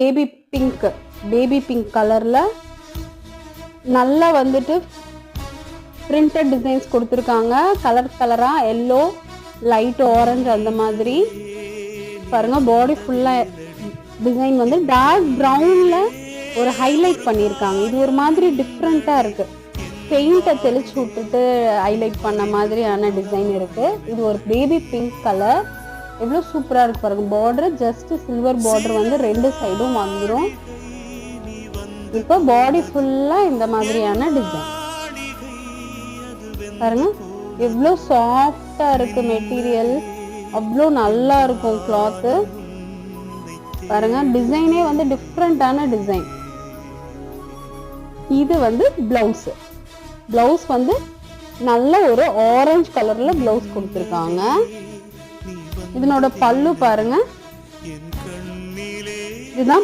Baby pink கலர்ல நல்லா வந்துட்டு பிரிண்டட் டிசைன்ஸ் கொடுத்துருக்காங்க. கலரா எல்லோ, லைட் ஆரஞ்சு அந்த மாதிரி பாருங்க. பாடி ஃபுல்லா டிசைன் வந்து டார்க் ப்ரௌன்ல ஒரு ஹைலைட் பண்ணியிருக்காங்க. இது ஒரு மாதிரி டிஃப்ரெண்டா இருக்கு. பெயிண்ட்டை தெளிச்சு விட்டுட்டு ஹைலைட் பண்ண மாதிரியான டிசைன் இருக்கு. இது ஒரு பேபி பிங்க் கலர். எவ்வளோ சூப்பரா இருக்கு பாருங்க. பார்டர் ஜஸ்ட் சில்வர் பார்டர் வந்து 2 சைடும் வந்துடும். இப்போ பாடி ஃபுல்லா இந்த மாதிரியான டிசைன் பாருங்க. எவ்வளோ சாஃப்டா இருக்கு மெட்டீரியல். அவ்வளோ நல்லா இருக்கும் கிளாத்து பாருங்க. டிசைனே வந்து டிஃப்ரெண்டான டிசைன். இது வந்து பிளவுஸ் வந்து நல்ல ஒரு ஆரஞ்சு கலர்ல பிளவுஸ் கொடுத்துருக்காங்க. இதனோட பல்லு பாருங்க. இதுதான்